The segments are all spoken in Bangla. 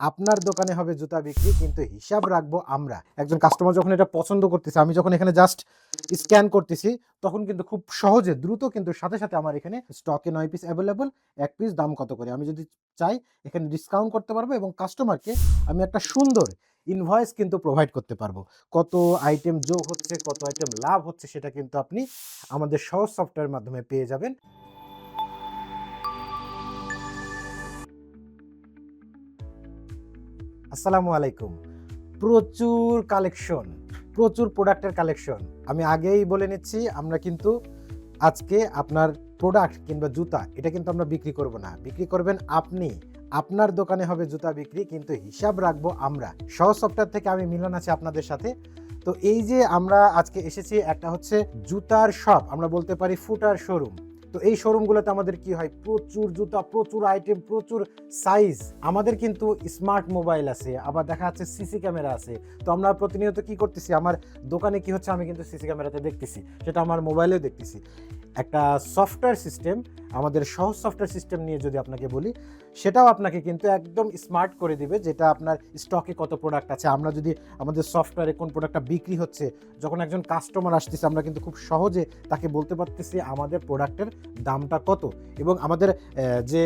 আপনার দোকানে হবে জুতা বিক্রি, কিন্তু হিসাব রাখবো আমরা। একজন কাস্টমার যখন এটা পছন্দ করতেছে, আমি যখন এখানে জাস্ট স্ক্যান করতেছি, তখন কিন্তু খুব সহজে দ্রুত কিন্তু সাথে সাথে আমার এখানে স্টকে 9 পিস অ্যাভেলেবল, 1 পিস দাম কত করে। আমি যদি চাই এখানে ডিসকাউন্ট করতে পারবো এবং কাস্টমারকে আমি একটা সুন্দর ইনভয়েস কিন্তু প্রোভাইড করতে পারবো। কত আইটেম যোগ হচ্ছে, কত আইটেম লাভ হচ্ছে, সেটা কিন্তু আপনি আমাদের সহজ সফটওয়্যারের মাধ্যমে পেয়ে যাবেন। আসসালামু আলাইকুম। প্রচুর কালেকশন, প্রচুর প্রোডাক্টের কালেকশন। আমি আগেই বলে নিচ্ছি, আমরা কিন্তু আজকে আপনার প্রোডাক্ট কিংবা জুতা এটা কিন্তু আমরা বিক্রি করব না। বিক্রি করবেন আপনি। আপনার দোকানে হবে জুতা বিক্রি, কিন্তু হিসাব রাখবো আমরা। সহজ সফটওয়্যার থেকে আমি মিলন আছি আপনাদের সাথে। তো এই যে আমরা আজকে এসেছি, একটা হচ্ছে জুতার শপ, আমরা বলতে পারি ফুটার শোরুম। তো এই শোরুমগুলোতে আমাদের কি হয়, প্রচুর জুতা, প্রচুর আইটেম, প্রচুর সাইজ। আমাদের কিন্তু স্মার্ট মোবাইল আছে, আবার দেখা যাচ্ছে সিসি ক্যামেরা আছে। তো আমরা প্রতিনিয়ত কি করতেছি, আমার দোকানে কি হচ্ছে আমি কিন্তু সিসি ক্যামেরাতে দেখতেছি, সেটা আমার মোবাইলেও দেখতেছি। একটা সফটওয়্যার সিস্টেম, আমাদের সহজ সফটওয়্যার সিস্টেম নিয়ে যদি আপনাকে বলি, সেটাও আপনাকে কিন্তু একদম স্মার্ট করে দিবে, যেটা আপনার স্টকে কত প্রোডাক্ট আছে, আমরা যদি আমাদের সফটওয়্যারে কোন প্রোডাক্টটা বিক্রি হচ্ছে, যখন একজন কাস্টমার আসতেছে আমরা কিন্তু খুব সহজে তাকে বলতে পারতেছি আমাদের প্রোডাক্টের দামটা কত। এবং আমাদের যে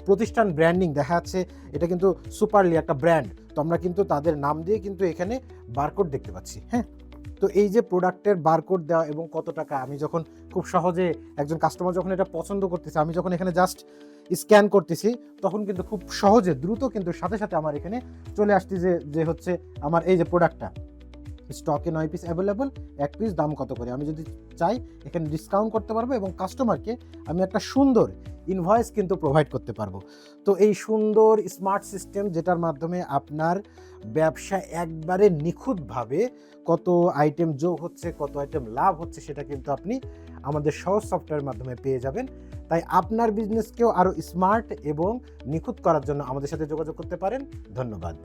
প্রতিষ্ঠান ব্র্যান্ডিং দেখা যাচ্ছে, এটা কিন্তু সুপারলি একটা ব্র্যান্ড। তো আমরা কিন্তু তাদের নাম দিয়ে কিন্তু এখানে বারকোড দেখতে পাচ্ছি। হ্যাঁ, তো এই যে প্রোডাক্টের বারকোড দেওয়া এবং কত টাকা, আমি যখন খুব সহজে একজন কাস্টমার যখন এটা পছন্দ করতেছে, আমি যখন এখানে জাস্ট স্ক্যান করতেছি, তখন কিন্তু খুব সহজে দ্রুত কিন্তু সাথে সাথে আমার এখানে চলে আসছে যে হচ্ছে আমার এই যে প্রোডাক্টটা স্টকে 9 পিস অ্যাভেলেবল, 1 পিস দাম কত করে। আমি যদি চাই এখানে ডিসকাউন্ট করতে পারবো এবং কাস্টমারকে আমি একটা সুন্দর ইনভয়েস কিন্তু প্রোভাইড করতে পারবো। তো এই সুন্দর স্মার্ট সিস্টেম, যেটার মাধ্যমে আপনার ব্যবসা একবারে নিখুঁতভাবে কত আইটেম যোগ হচ্ছে, কত আইটেম লাভ হচ্ছে, সেটা কিন্তু আপনি আমাদের সহজ সফটওয়্যারের মাধ্যমে পেয়ে যাবেন। তাই আপনার বিজনেসকেও আরও স্মার্ট এবং নিখুঁত করার জন্য আমাদের সাথে যোগাযোগ করতে পারেন। ধন্যবাদ।